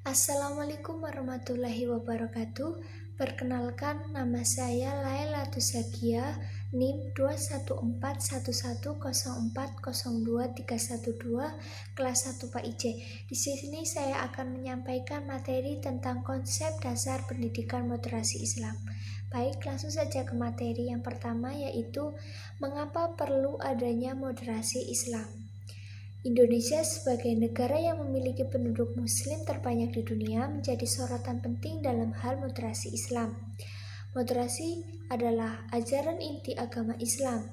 Assalamualaikum warahmatullahi wabarakatuh. Perkenalkan, nama saya Laila Tusagia, NIM 2141104023112, kelas 1 Pak IJ. Di sini saya akan menyampaikan materi tentang konsep dasar pendidikan moderasi Islam. Baik, langsung saja ke materi yang pertama, yaitu mengapa perlu adanya moderasi Islam. Indonesia sebagai negara yang memiliki penduduk muslim terbanyak di dunia menjadi sorotan penting dalam hal moderasi Islam. Moderasi adalah ajaran inti agama Islam.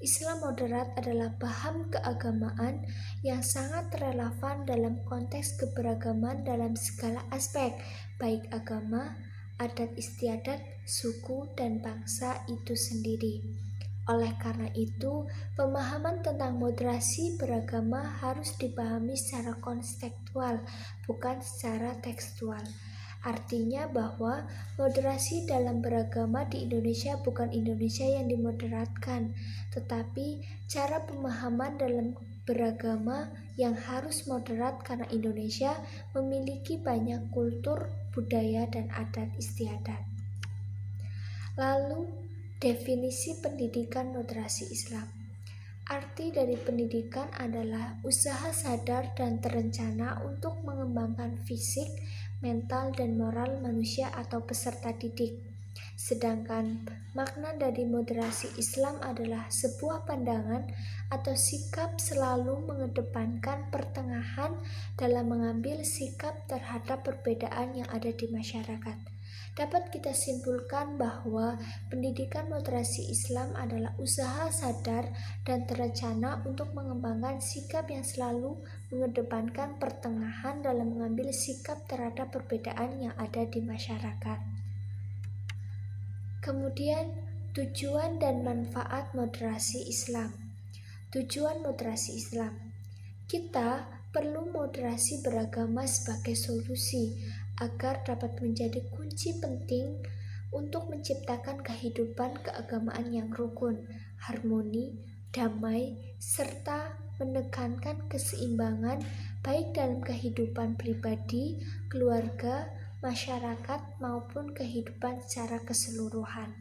Islam moderat adalah paham keagamaan yang sangat relevan dalam konteks keberagaman dalam segala aspek, baik agama, adat istiadat, suku, dan bangsa itu sendiri. Oleh karena itu, pemahaman tentang moderasi beragama harus dipahami secara konseptual, bukan secara tekstual. Artinya bahwa moderasi dalam beragama di Indonesia bukan Indonesia yang dimoderatkan, tetapi cara pemahaman dalam beragama yang harus moderat karena Indonesia memiliki banyak kultur, budaya, dan adat istiadat. Lalu, definisi pendidikan moderasi Islam. Arti dari pendidikan adalah usaha sadar dan terencana untuk mengembangkan fisik, mental, dan moral manusia atau peserta didik. Sedangkan makna dari moderasi Islam adalah sebuah pandangan atau sikap selalu mengedepankan pertengahan dalam mengambil sikap terhadap perbedaan yang ada di masyarakat. Dapat kita simpulkan bahwa pendidikan moderasi Islam adalah usaha sadar dan terencana untuk mengembangkan sikap yang selalu mengedepankan pertengahan dalam mengambil sikap terhadap perbedaan yang ada di masyarakat. Kemudian, tujuan dan manfaat moderasi Islam. Tujuan moderasi Islam. Kita perlu moderasi beragama sebagai solusi agar dapat menjadi kunci penting untuk menciptakan kehidupan keagamaan yang rukun, harmoni, damai, serta menekankan keseimbangan baik dalam kehidupan pribadi, keluarga, masyarakat, maupun kehidupan secara keseluruhan.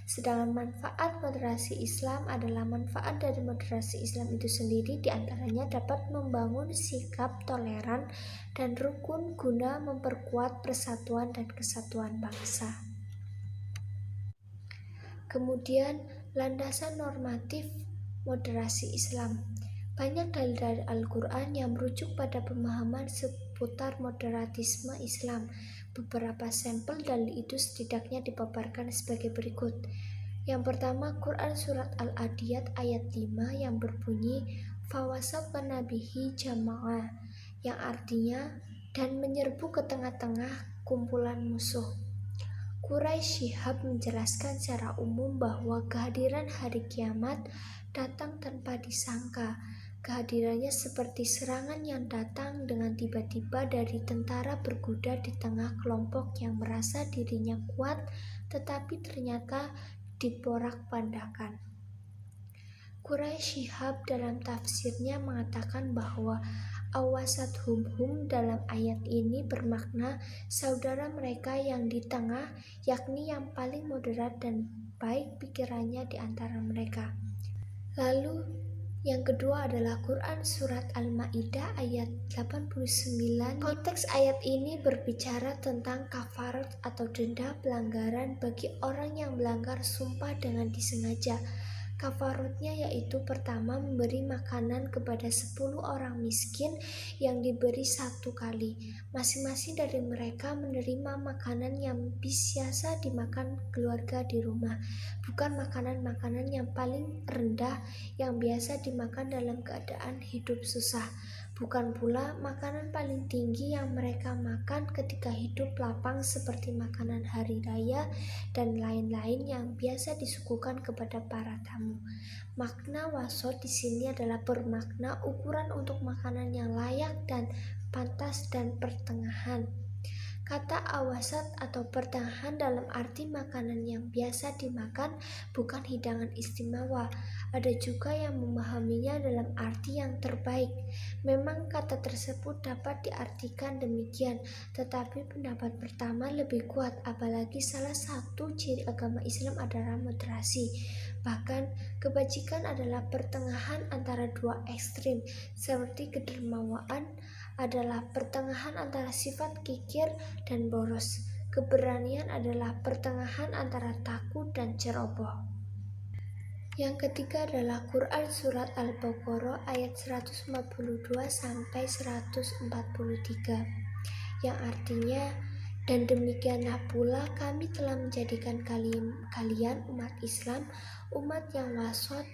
Sedangkan manfaat moderasi Islam adalah manfaat dari moderasi Islam itu sendiri diantaranya dapat membangun sikap toleran dan rukun guna memperkuat persatuan dan kesatuan bangsa. Kemudian, landasan normatif moderasi Islam. Banyak dalil dari Al-Quran yang merujuk pada pemahaman seputar moderatisme Islam. Beberapa sampel dalil itu setidaknya dipaparkan sebagai berikut. Yang pertama, Quran Surat Al-Adiyat ayat 5 yang berbunyi Fawasatna bihi jama'ah, yang artinya dan menyerbu ke tengah-tengah kumpulan musuh. Quraisy Shihab menjelaskan secara umum bahwa kehadiran hari kiamat datang tanpa disangka. Kehadirannya seperti serangan yang datang dengan tiba-tiba dari tentara berkuda di tengah kelompok yang merasa dirinya kuat, tetapi ternyata diporak-pandakan. Quraisy Shihab dalam tafsirnya mengatakan bahwa awasat hum dalam ayat ini bermakna saudara mereka yang di tengah, yakni yang paling moderat dan baik pikirannya di antara mereka. Lalu yang kedua adalah Quran Surat Al-Ma'idah ayat 89. Konteks ayat ini berbicara tentang kafarat atau denda pelanggaran bagi orang yang melanggar sumpah dengan disengaja. Kafaratnya yaitu pertama memberi makanan kepada 10 orang miskin yang diberi 1 kali. Masing-masing dari mereka menerima makanan yang biasa dimakan keluarga di rumah, bukan makanan-makanan yang paling rendah yang biasa dimakan dalam keadaan hidup susah, bukan pula makanan paling tinggi yang mereka makan ketika hidup lapang seperti makanan hari raya dan lain-lain yang biasa disuguhkan kepada para tamu. Makna wasot di sini adalah bermakna ukuran untuk makanan yang layak dan pantas dan pertengahan. Kata awasat atau pertengahan dalam arti makanan yang biasa dimakan, bukan hidangan istimewa. Ada juga yang memahaminya dalam arti yang terbaik. Memang kata tersebut dapat diartikan demikian, tetapi pendapat pertama lebih kuat, apalagi salah satu ciri agama Islam adalah moderasi. Bahkan, kebajikan adalah pertengahan antara dua ekstrim, seperti kedermawaan adalah pertengahan antara sifat kikir dan boros. Keberanian adalah pertengahan antara takut dan ceroboh. Yang ketiga adalah Quran Surat Al-Baqarah ayat 142 sampai 143, yang artinya, dan demikianlah pula kami telah menjadikan kalian umat Islam, umat yang wasat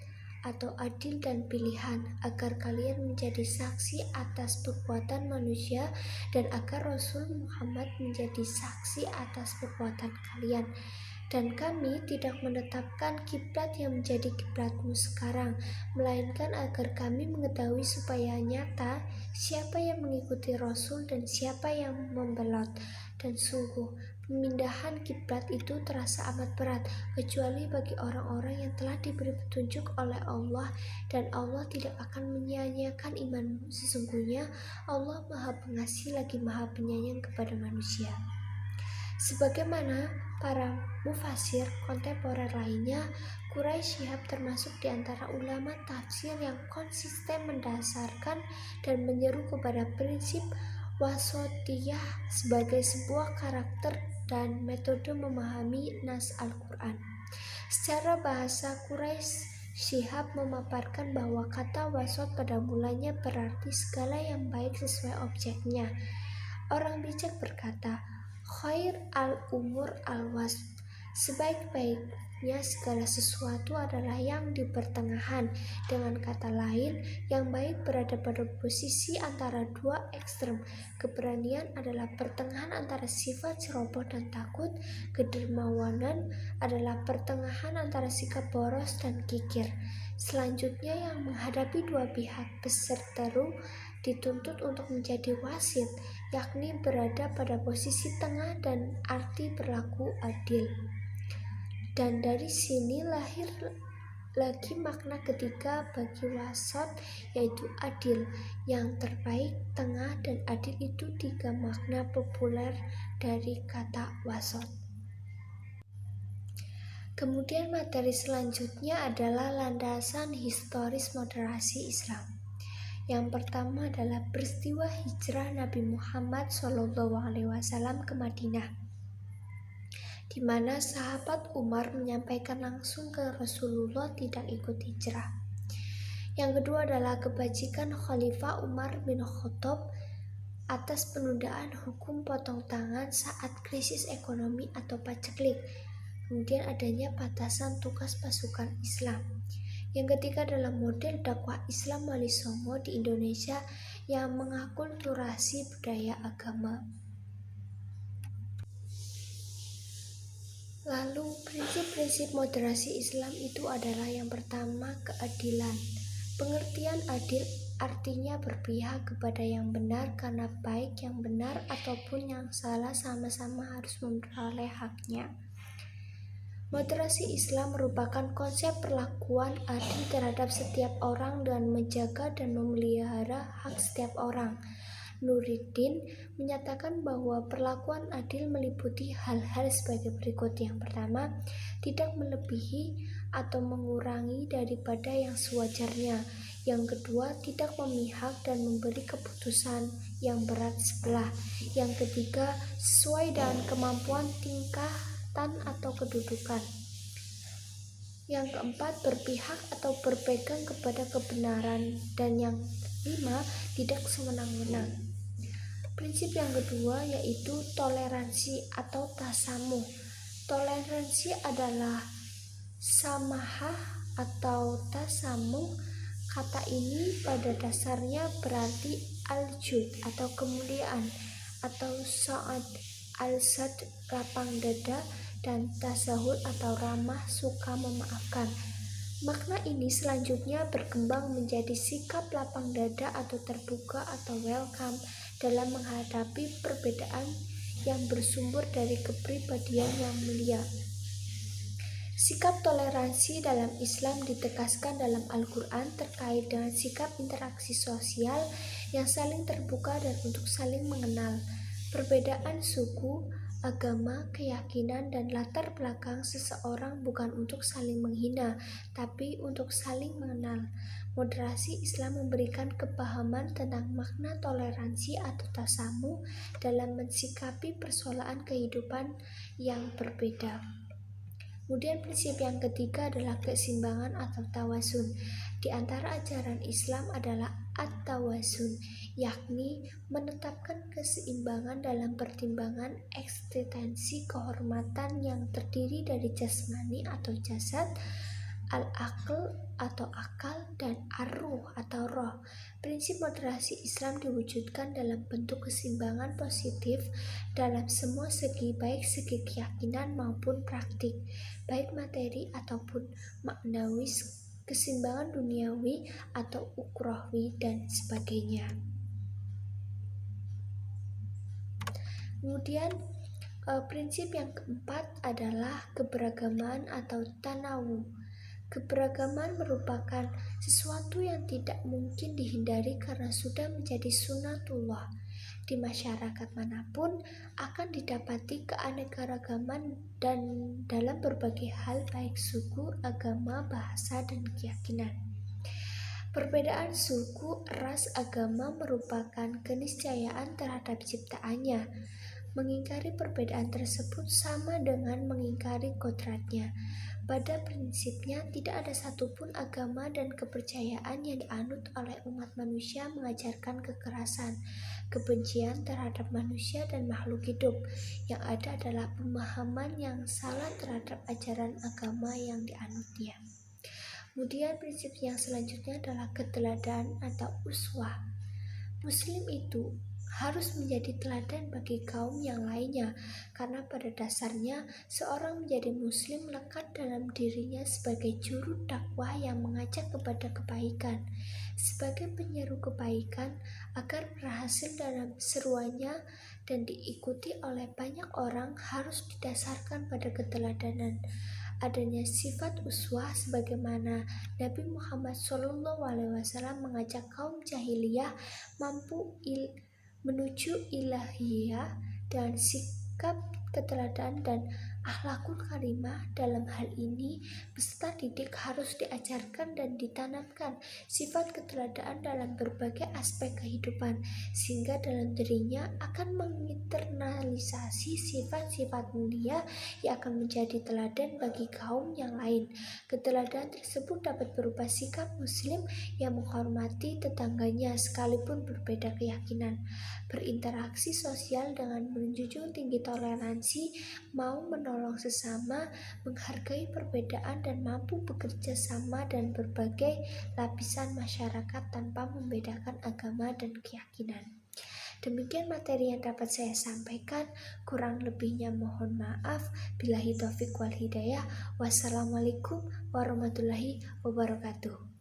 atau adil dan pilihan, agar kalian menjadi saksi atas perbuatan manusia dan agar Rasul Muhammad menjadi saksi atas perbuatan kalian. Dan kami tidak menetapkan kiblat yang menjadi kiblatmu sekarang, melainkan agar kami mengetahui supaya nyata siapa yang mengikuti Rasul dan siapa yang membelot. Dan sungguh, pemindahan kiblat itu terasa amat berat, kecuali bagi orang-orang yang telah diberi petunjuk oleh Allah, dan Allah tidak akan menyia-nyiakan imanmu. Sesungguhnya Allah Maha Pengasih lagi Maha Penyayang kepada manusia. Sebagaimana para mufasir kontemporer lainnya, Quraisy Shihab termasuk di antara ulama tafsir yang konsisten mendasarkan dan menyeru kepada prinsip wasatiyah sebagai sebuah karakter dan metode memahami nas Al-Quran. Secara bahasa, Quraisy Shihab memaparkan bahwa kata wasat pada mulanya berarti segala yang baik sesuai objeknya. Orang bijak berkata, khair al-umur al-wasat, sebaik-baiknya segala sesuatu adalah yang di pertengahan. Dengan kata lain, yang baik berada pada posisi antara dua ekstrem. Keberanian adalah pertengahan antara sifat ceroboh dan takut. Kedermawanan adalah pertengahan antara sikap boros dan kikir. Selanjutnya, yang menghadapi dua pihak berseteru dituntut untuk menjadi wasit, yakni berada pada posisi tengah dan arti berlaku adil. Dan dari sini lahir lagi makna ketiga bagi wasat, yaitu adil. Yang terbaik, tengah, dan adil itu tiga makna populer dari kata wasat. Kemudian materi selanjutnya adalah landasan historis moderasi Islam. Yang pertama adalah peristiwa hijrah Nabi Muhammad SAW ke Madinah, di mana sahabat Umar menyampaikan langsung ke Rasulullah tidak ikut hijrah. Yang kedua adalah kebajikan Khalifah Umar bin Khattab atas penundaan hukum potong tangan saat krisis ekonomi atau paceklik. Kemudian adanya batasan tugas pasukan Islam. Yang ketiga adalah model dakwah Islam Wali Songo di Indonesia yang mengakulturasi budaya agama. Lalu prinsip-prinsip moderasi Islam itu adalah yang pertama, keadilan. Pengertian adil artinya berpihak kepada yang benar karena baik yang benar ataupun yang salah sama-sama harus memperoleh haknya. Moderasi Islam merupakan konsep perlakuan adil terhadap setiap orang dan menjaga dan memelihara hak setiap orang. Nuruddin menyatakan bahwa perlakuan adil meliputi hal-hal sebagai berikut. Yang pertama, tidak melebihi atau mengurangi daripada yang sewajarnya. Yang kedua, tidak memihak dan memberi keputusan yang berat sebelah. Yang ketiga, sesuai dengan kemampuan tingkatan atau kedudukan. Yang keempat, berpihak atau berpegang kepada kebenaran. Dan yang kelima, tidak sewenang-wenang. Prinsip yang kedua yaitu toleransi atau tasamuh. Toleransi adalah samahah atau tasamuh. Kata ini pada dasarnya berarti al-jud atau kemuliaan, atau sa'ad al-sad lapang dada, dan tasahul atau ramah suka memaafkan. Makna ini selanjutnya berkembang menjadi sikap lapang dada atau terbuka atau welcome dalam menghadapi perbedaan yang bersumber dari kepribadian yang mulia. Sikap toleransi dalam Islam ditegaskan dalam Al-Quran terkait dengan sikap interaksi sosial yang saling terbuka dan untuk saling mengenal. Perbedaan suku, agama, keyakinan, dan latar belakang seseorang bukan untuk saling menghina, tapi untuk saling mengenal. Moderasi Islam memberikan kepahaman tentang makna toleransi atau tasamuh dalam mensikapi persoalan kehidupan yang berbeda. Kemudian prinsip yang ketiga adalah keseimbangan atau tawasun. Di antara ajaran Islam adalah at-tawasun, yakni menetapkan keseimbangan dalam pertimbangan eksistensi kehormatan yang terdiri dari jasmani atau jasad, al-aql atau akal, dan ar-ruh atau roh. Prinsip moderasi Islam diwujudkan dalam bentuk keseimbangan positif dalam semua segi, baik segi keyakinan maupun praktik, baik materi ataupun maknawi, keseimbangan duniawi atau ukhrawi, dan sebagainya. Kemudian prinsip yang keempat adalah keberagaman atau tanawu. Keberagaman merupakan sesuatu yang tidak mungkin dihindari karena sudah menjadi sunatullah. Di masyarakat manapun akan didapati keanekaragaman dan dalam berbagai hal baik suku, agama, bahasa, dan keyakinan. Perbedaan suku, ras, agama merupakan keniscayaan terhadap ciptaannya. Mengingkari perbedaan tersebut sama dengan mengingkari kodratnya. Pada prinsipnya, tidak ada satupun agama dan kepercayaan yang dianut oleh umat manusia mengajarkan kekerasan, kebencian terhadap manusia dan makhluk hidup. Yang ada adalah pemahaman yang salah terhadap ajaran agama yang dianutnya. Kemudian prinsip yang selanjutnya adalah keteladan atau uswah. Muslim itu harus menjadi teladan bagi kaum yang lainnya, karena pada dasarnya seorang menjadi muslim lekat dalam dirinya sebagai juru dakwah yang mengajak kepada kebaikan. Sebagai penyeru kebaikan agar berhasil dalam seruannya dan diikuti oleh banyak orang harus didasarkan pada keteladanan. Adanya sifat uswah sebagaimana Nabi Muhammad SAW mengajak kaum jahiliyah menuju ilahiyah, dan sikap keteladan dan akhlakul karimah dalam hal ini peserta didik harus diajarkan dan ditanamkan sifat keteladaan dalam berbagai aspek kehidupan, sehingga dalam dirinya akan menginternalisasi sifat-sifat mulia yang akan menjadi teladan bagi kaum yang lain. Keteladanan tersebut dapat berupa sikap muslim yang menghormati tetangganya sekalipun berbeda keyakinan, berinteraksi sosial dengan menjunjung tinggi toleransi, mau menolong sesama, menghargai perbedaan, dan mampu bekerja sama dan berbagai lapisan masyarakat tanpa membedakan agama dan keyakinan. Demikian materi yang dapat saya sampaikan, kurang lebihnya mohon maaf. Billahi taufiq wal hidayah. Wassalamualaikum warahmatullahi wabarakatuh.